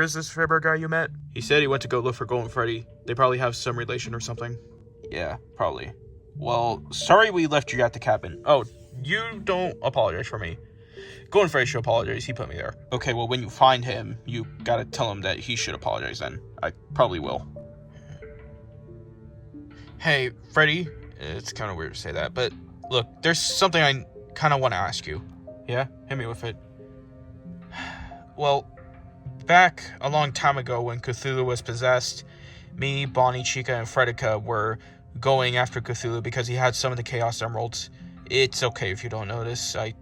is this Faber guy you met? He said he went to go look for Golden Freddy. They probably have some relation or something. Yeah, probably. Well, sorry we left you at the cabin. Oh, you don't apologize for me. Golden Freddy should apologize. He put me there. Okay, well, when you find him, you gotta tell him that he should apologize then. I probably will. Hey, Freddy. It's kind of weird to say that, but look, there's something I kind of want to ask you. Yeah? Hit me with it. Well, back a long time ago when Cthulhu was possessed, me, Bonnie, Chica, and Fredica were going after Cthulhu because he had some of the Chaos Emeralds. It's okay if you don't notice. I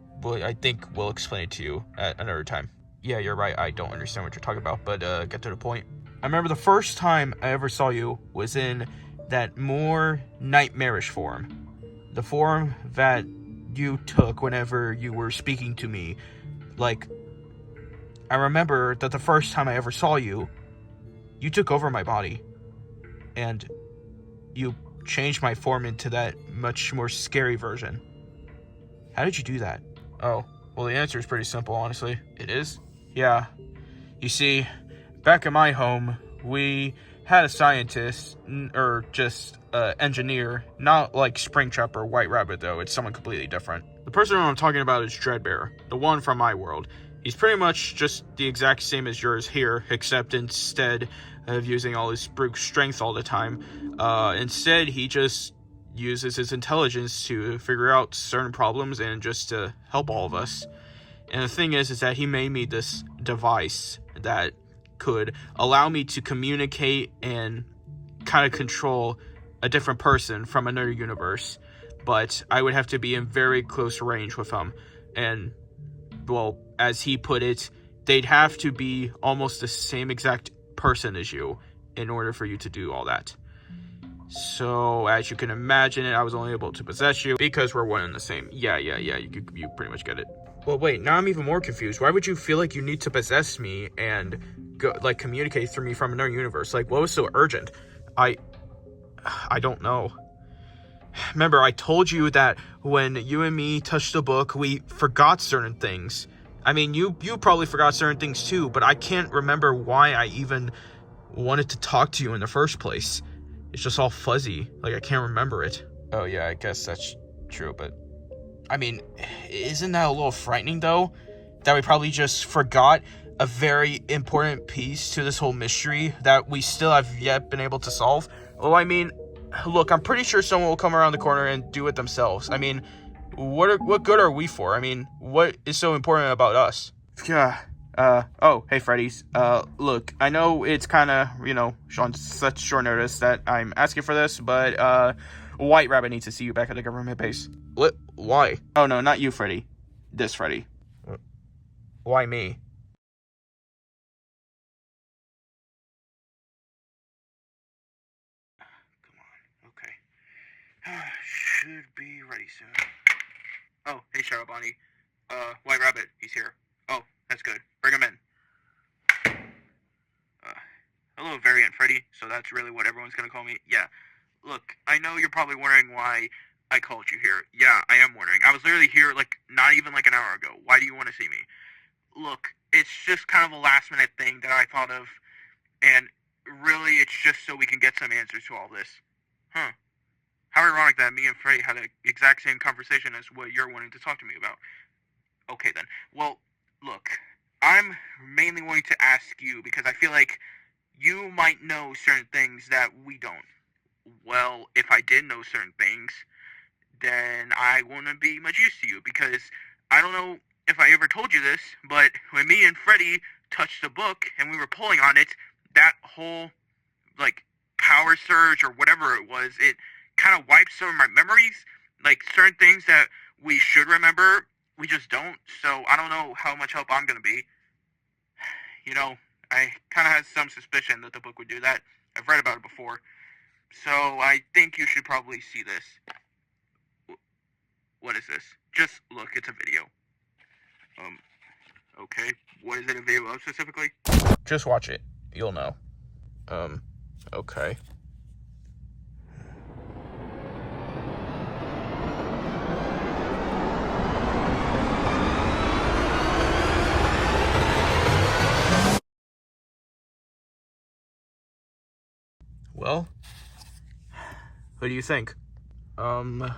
think we'll explain it to you at another time. Yeah, you're right. I don't understand what you're talking about, but get to the point. I remember the first time I ever saw you was in that more nightmarish form. The form that you took whenever you were speaking to me. Like, I remember that the first time I ever saw you, you took over my body. And you changed my form into that much more scary version. How did you do that? Oh, well, the answer is pretty simple, honestly. It is? Yeah. You see, back in my home, we had a scientist, or just engineer, not like Springtrap or White Rabbit though, it's someone completely different. The person I'm talking about is Dreadbear, the one from my world. He's pretty much just the exact same as yours here, except instead of using all his brute strength all the time, instead he just uses his intelligence to figure out certain problems and just to help all of us. And the thing is that he made me this device that could allow me to communicate and kind of control a different person from another universe, but I would have to be in very close range with him, and well, as he put it, they'd have to be almost the same exact person as you in order for you to do all that. So as you can imagine, I was only able to possess you because we're one and the same. Yeah, you pretty much get it. Well, wait, now I'm even more confused. Why would you feel like you need to possess me and go, like, communicate through me from another universe? Like, what was so urgent? I don't know. Remember, I told you that when you and me touched the book, we forgot certain things. I mean, you probably forgot certain things too, but I can't remember why I even wanted to talk to you in the first place. It's just all fuzzy. Like, I can't remember it. Oh, yeah, I guess that's true, but I mean, isn't that a little frightening, though? That we probably just forgot a very important piece to this whole mystery that we still have yet been able to solve? Well, I mean, look, I'm pretty sure someone will come around the corner and do it themselves. I mean, what good are we for? I mean, what is so important about us? Yeah. Oh, hey, Freddy's. Look, I know it's kind of, on such short notice that I'm asking for this, but, White Rabbit needs to see you back at the government base. What? Why? Oh, no, not you, Freddy. This Freddy. Why me? Come on, okay. Should be ready soon. Oh, hey, Shadow Bonnie. White Rabbit, he's here. Oh, that's good. Bring him in. Hello, Variant Freddy. So that's really what everyone's gonna call me? Yeah. Look, I know you're probably wondering why I called you here. Yeah, I am wondering. I was literally here, not even an hour ago. Why do you want to see me? Look, it's just kind of a last-minute thing that I thought of, and really, it's just so we can get some answers to all this. Huh. How ironic that me and Freddy had the exact same conversation as what you're wanting to talk to me about. Okay, then. Well, look, I'm mainly wanting to ask you because I feel like you might know certain things that we don't. Well, if I did know certain things, then I wouldn't be much use to you, because I don't know if I ever told you this, but when me and Freddy touched the book and we were pulling on it, that whole, power surge or whatever it was, it kind of wiped some of my memories, certain things that we should remember, we just don't, so I don't know how much help I'm going to be. I kind of had some suspicion that the book would do that. I've read about it before. So I think you should probably see this. What is this? Just look, it's a video. Okay. What is it a video of specifically? Just watch it. You'll know. Okay. Well, what do you think? Well,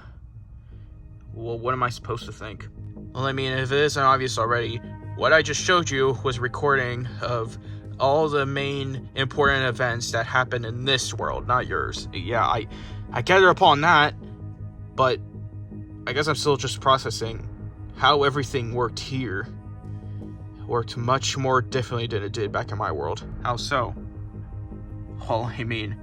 what am I supposed to think? Well, I mean, if it isn't obvious already, what I just showed you was a recording of all the main important events that happened in this world, not yours. Yeah, I gather upon that, but I guess I'm still just processing how everything worked here. It worked much more differently than it did back in my world. How so? Well, I mean,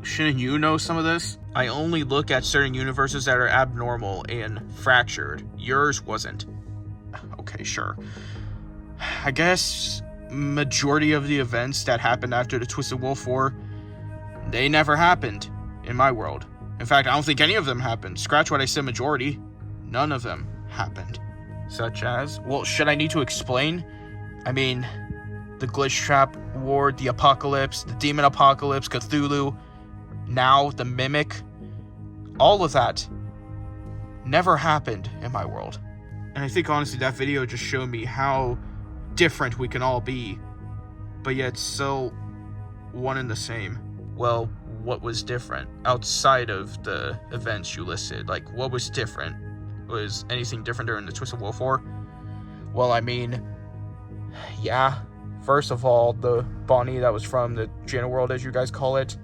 shouldn't you know some of this? I only look at certain universes that are abnormal and fractured. Yours wasn't. Okay, sure. I guess majority of the events that happened after the Twisted Wolf War, they never happened in my world. In fact, I don't think any of them happened. Scratch what I said majority. None of them happened. Such as? Well, should I need to explain? I mean, the Glitch Trap War, the Apocalypse, the Demon Apocalypse, Cthulhu, now the Mimic. All of that never happened in my world. And I think honestly that video just showed me how different we can all be, but yet so one and the same. Well, what was different outside of the events you listed? Like, what was different? Was anything different during the Twisted Wolf War? Well, I mean, yeah. First of all, the Bonnie that was from the Jaina world, as you guys call it,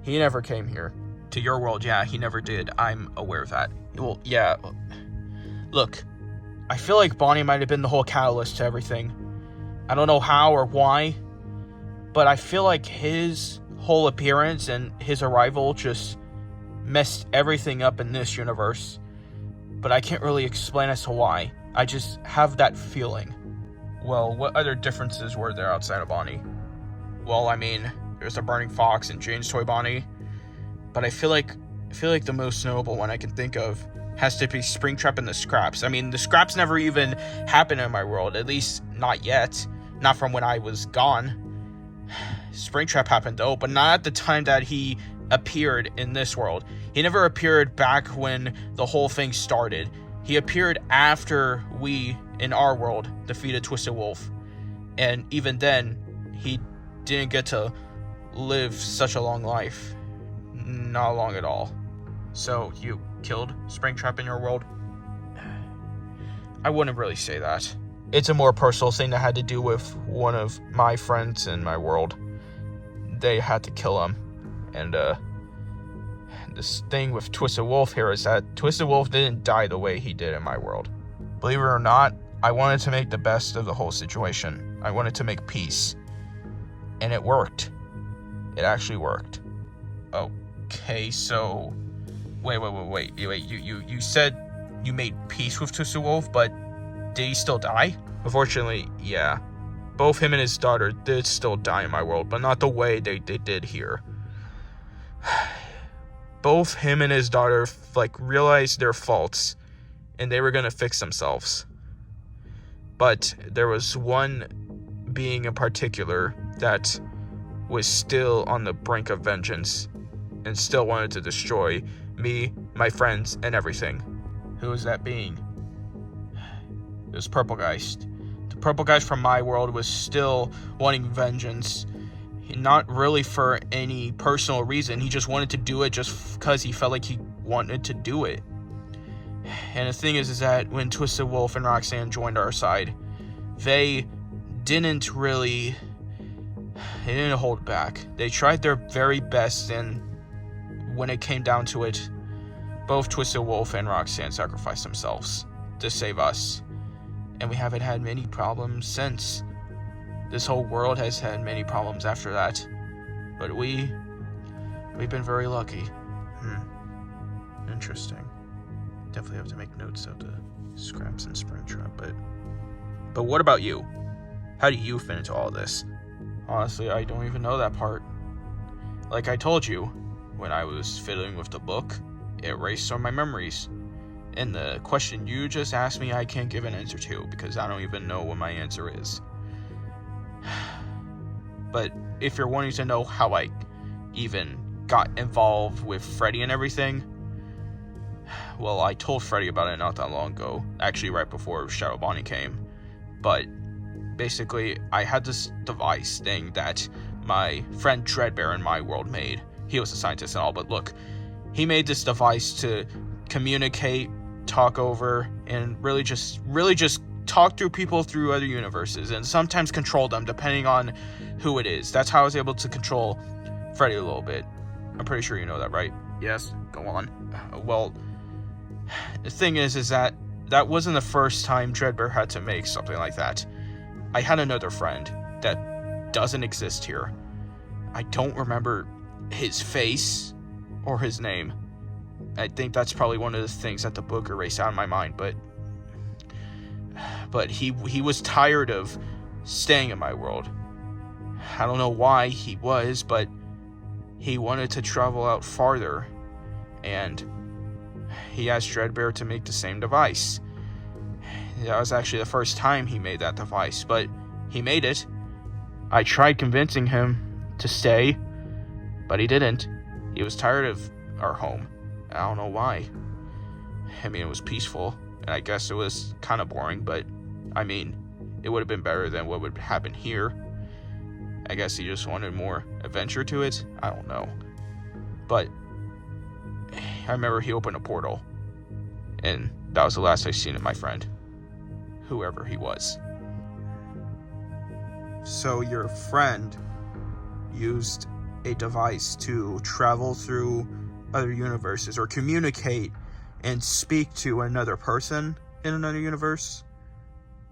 he never came here. To your world, yeah, he never did. I'm aware of that. Well, yeah. Look, I feel like Bonnie might have been the whole catalyst to everything. I don't know how or why, but I feel like his whole appearance and his arrival just messed everything up in this universe. But I can't really explain as to why. I just have that feeling. Well, what other differences were there outside of Bonnie? Well, I mean, there's a Burning Fox and Jane's Toy Bonnie, but I feel like the most notable one I can think of has to be Springtrap and the Scraps. I mean, the Scraps never even happened in my world, at least not yet. Not from when I was gone. Springtrap happened though, but not at the time that he appeared in this world. He never appeared back when the whole thing started. He appeared after we, in our world, defeated Twisted Wolf. And even then, he didn't get to live such a long life. Not long at all. So, you killed Springtrap in your world? I wouldn't really say that. It's a more personal thing that had to do with one of my friends in my world. They had to kill him. And, this thing with Twisted Wolf here is that Twisted Wolf didn't die the way he did in my world. Believe it or not, I wanted to make the best of the whole situation. I wanted to make peace. And it worked. It actually worked. Okay, so... Wait. You said you made peace with Twisted Wolf, but did he still die? Unfortunately, yeah. Both him and his daughter did still die in my world, but not the way they did here. Both him and his daughter, realized their faults, and they were gonna fix themselves. But there was one being in particular that was still on the brink of vengeance, and still wanted to destroy me, my friends, and everything. Who was that being? It was Purplegeist. The Purplegeist from my world was still wanting vengeance. Not really for any personal reason. He just wanted to do it just because he felt like he wanted to do it. And the thing is that when Twisted Wolf and Roxanne joined our side, they didn't hold back. They tried their very best, and when it came down to it, both Twisted Wolf and Roxanne sacrificed themselves to save us. And we haven't had many problems since. This whole world has had many problems after that. But we've been very lucky. Interesting. Definitely have to make notes of the Scraps and Springtrap, but what about you? How do you fit into all this? Honestly, I don't even know that part. Like I told you, when I was fiddling with the book, it erased some of my memories. And the question you just asked me, I can't give an answer to, because I don't even know what my answer is. But if you're wanting to know how I even got involved with Freddy and everything, well, I told Freddy about it not that long ago. Actually, right before Shadow Bonnie came. But basically, I had this device thing that my friend Dreadbear in my world made. He was a scientist and all, but look, he made this device to communicate, talk over, and really just talk through people through other universes, and sometimes control them depending on who it is. That's how I was able to control Freddy a little bit. I'm pretty sure you know that, right? Yes, go on. Well, the thing is that wasn't the first time Dreadbear had to make something like that. I had another friend that doesn't exist here. I don't remember his face or his name. I think that's probably one of the things that the book erased out of my mind, but he was tired of staying in my world. I don't know why he was, but he wanted to travel out farther, and he asked Dreadbear to make the same device. That was actually the first time he made that device, but he made it. I tried convincing him to stay, but he didn't. He was tired of our home. I don't know why. I mean, it was peaceful, and I guess it was kind of boring, but I mean, it would have been better than what would happen here. I guess he just wanted more adventure to it. I don't know. But I remember he opened a portal, and that was the last I seen of my friend, whoever he was. So your friend used a device to travel through other universes or communicate and speak to another person in another universe?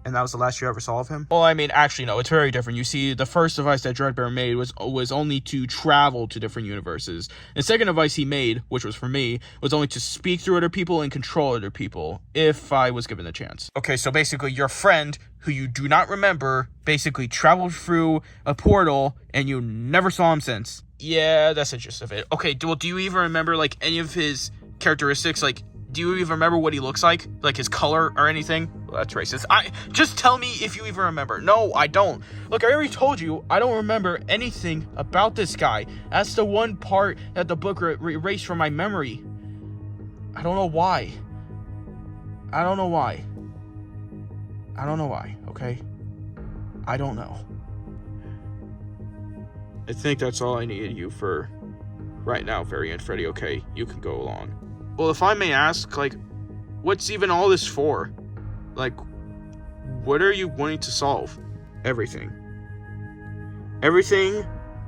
And that was the last you ever saw of him? Well, I mean, actually, no, it's very different. You see, the first device that Dreadbear made was only to travel to different universes. The second device he made, which was for me, was only to speak through other people and control other people, if I was given the chance. Okay, so basically, your friend, who you do not remember, basically traveled through a portal, and you never saw him since. Yeah, that's the gist of it. Okay, well, do you even remember, like, any of his characteristics? Like, do you even remember what he looks like? Like his color or anything? Well, that's racist. Just tell me if you even remember. No, I don't. Look, I already told you, I don't remember anything about this guy. That's the one part that the book erased from my memory. I don't know why. I don't know why. I don't know why, okay? I don't know. I think that's all I needed you for right now, Freddy and Freddy. Okay, you can go along. Well, if I may ask, like, what's even all this for? Like, what are you wanting to solve? Everything. Everything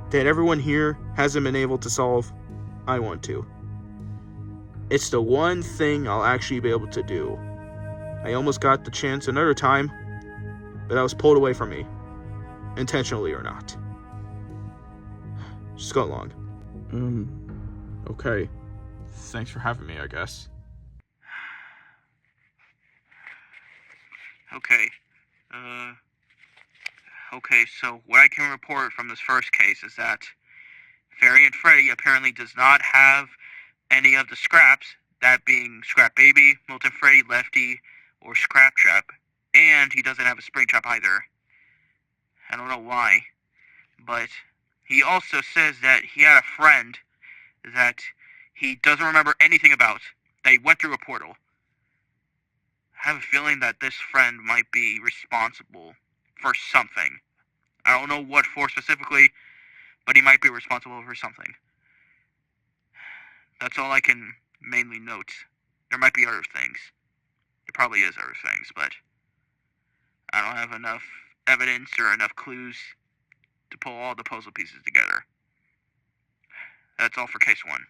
that everyone here hasn't been able to solve, I want to. It's the one thing I'll actually be able to do. I almost got the chance another time, but that was pulled away from me. Intentionally or not. Just go along. Okay. Thanks for having me, I guess. Okay, so what I can report from this first case is that Variant Freddy apparently does not have any of the scraps, that being Scrap Baby, Molten Freddy, Lefty, or Scrap Trap, and he doesn't have a Spring Trap either. I don't know why, but he also says that he had a friend that he doesn't remember anything about. They went through a portal. I have a feeling that this friend might be responsible for something. I don't know what for specifically, but he might be responsible for something. That's all I can mainly note. There might be other things. There probably is other things, but I don't have enough evidence or enough clues to pull all the puzzle pieces together. That's all for case 1.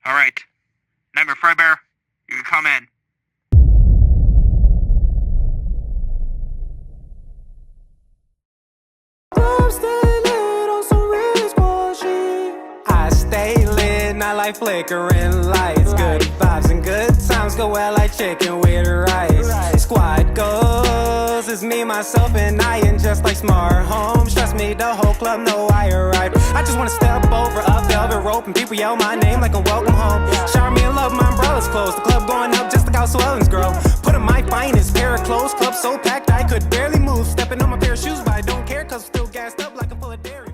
Alright. Nightmare Fredbear, you can come in. I stay lit, not like flickering lights. Good vibes and good times go well like chicken with rice. Squad goes, it's me, myself, and I, and just like smart homes. Trust me, the whole club know I arrived. I just wanna step over a velvet rope and people yell my name like a welcome home. Shower me in love, my umbrella's closed. The club going up just like how swellings grow. Put on my finest pair of clothes, club so packed I could barely move. Stepping on my pair of shoes, but I don't care, cause I'm still gassed up like I'm full of dairy.